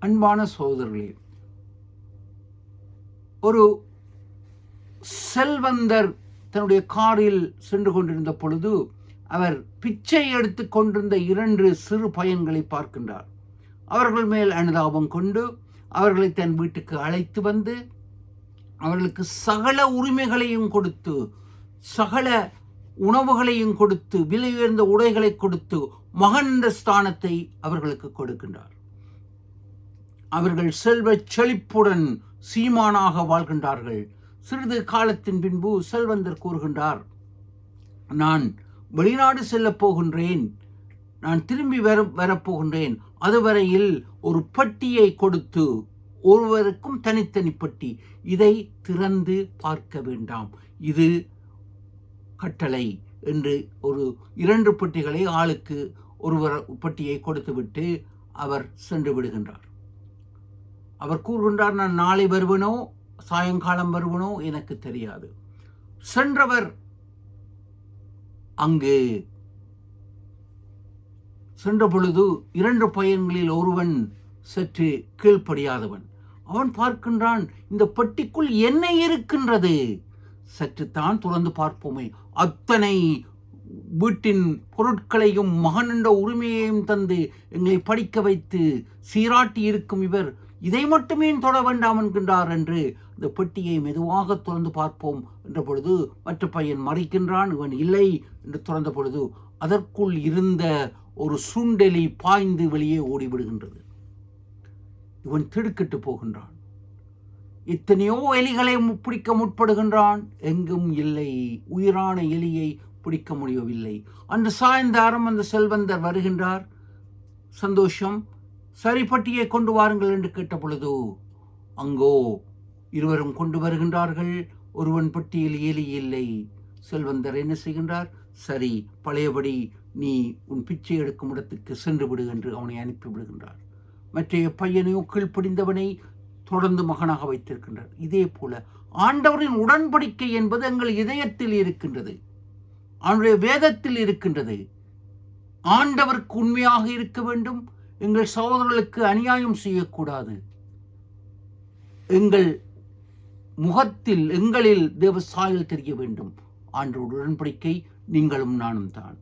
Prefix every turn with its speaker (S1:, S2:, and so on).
S1: அன்பான சகோதரர்களே, ஒரு செல்வந்தர் தன்னுடைய காரில் சென்று கொண்டிருந்த பொழுது அவர் பிச்சை எடுத்துக் கொண்டிருந்த 2 சிறு பையன்களை பார்க்கின்றார். அவர்கள் மேல் அனுதாபம் கொண்டு அவர்களை தன் வீட்டுக்கு அழைத்து வந்து அவர்களுக்கு சகல உரிமைகளையும் கொடுத்து, சகல உணவுகளையும் கொடுத்து, விலை உயர்ந்த உடைகளை கொடுத்து, மகன் என்ற ஸ்தானத்தை அவர்களுக்கு கொடுக்கின்றார். அவர்கள் செல்வ செழிப்புடன் சீமானாக வாழ்கின்றார்கள். சிறிது காலத்தின் பின்பு செல்வந்தர் கூறுகின்றார், நான் வெளிநாடு செல்லப் போகின்றேன், நான் திரும்பி வரப்போகின்றேன். அதுவரையில் ஒரு பெட்டியை கொடுத்து, ஒருவருக்கும் தனித்தனி பெட்டி, இதை திறந்து பார்க்க வேண்டாம், இது கட்டளை என்று ஒரு 2 பெட்டிகளை ஆளுக்கு ஒருவர் பெட்டியை கொடுத்துவிட்டு அவர் சென்று விடுகின்றார். அவர் கூறுகின்றார், நான் நாளை வருவனோ சாயங்காலம் வருவனோ எனக்கு தெரியாது. சென்றவர் அங்கு சென்ற பொழுது 2 பையன்களில் ஒருவன் சற்று கீழ்ப்படியாதவன். அவன் பார்க்கின்றான், இந்த பெட்டிக்குள் என்ன இருக்கின்றது, சற்றுத்தான் துறந்து பார்ப்போமே. அத்தனை வீட்டின் பொருட்களையும் மகன் என்ற உரிமையையும் தந்து எங்களை படிக்க வைத்து சீராட்டி இருக்கும் இவர் இதை மட்டுமே தொட வேண்டாம் என்கின்றார் என்று இந்த பெட்டியை மெதுவாக துறந்து பார்ப்போம் என்ற பொழுது மற்ற பையன் மறைக்கின்றான். இவன் இல்லை என்று துறந்த பொழுது அதற்குள் இருந்த ஒரு சுண்டெலி பாய்ந்து வெளியே ஓடிவிடுகின்றது. இவன் திடுக்கிட்டு போகின்றான். எத்தனையோ எலிகளை பிடிக்க முற்படுகின்றான், எங்கும் இல்லை, உயிரான எலியை பிடிக்க முடியவில்லை. அன்று சாயந்தாரம் அந்த செல்வந்தர் வருகின்றார். சந்தோஷம், சரி பட்டியை கொண்டு வாருங்கள் என்று கேட்ட பொழுது அங்கோ இருவரும் கொண்டு வருகின்றார்கள். ஒருவன் பட்டியில் எலி இல்லை. செல்வந்தர் என்ன செய்கின்றார், சரி பழையபடி நீ உன் பிச்சை எடுக்கும் இடத்துக்கு சென்று விடு என்று அவனை அனுப்பி விடுகின்றார். மற்றைய பையனையோ கீழ்ப்படிந்தவனை தொடர்ந்து மகனாக வைத்திருக்கின்றார். இதே போல ஆண்டவரின் உடன்படிக்கை என்பது எங்கள் இதயத்தில் இருக்கின்றது, அவனுடைய வேதத்தில் இருக்கின்றது. ஆண்டவருக்கு உண்மையாக இருக்க வேண்டும், எங்கள் சகோதரர்களுக்கு அநியாயம் செய்யக்கூடாது, எங்கள் முகத்தில் எங்களில் தேவ சாயல் தெரிய வேண்டும். ஆண்டவருடைய உடன்படிக்கை நீங்களும் நானும் தான்.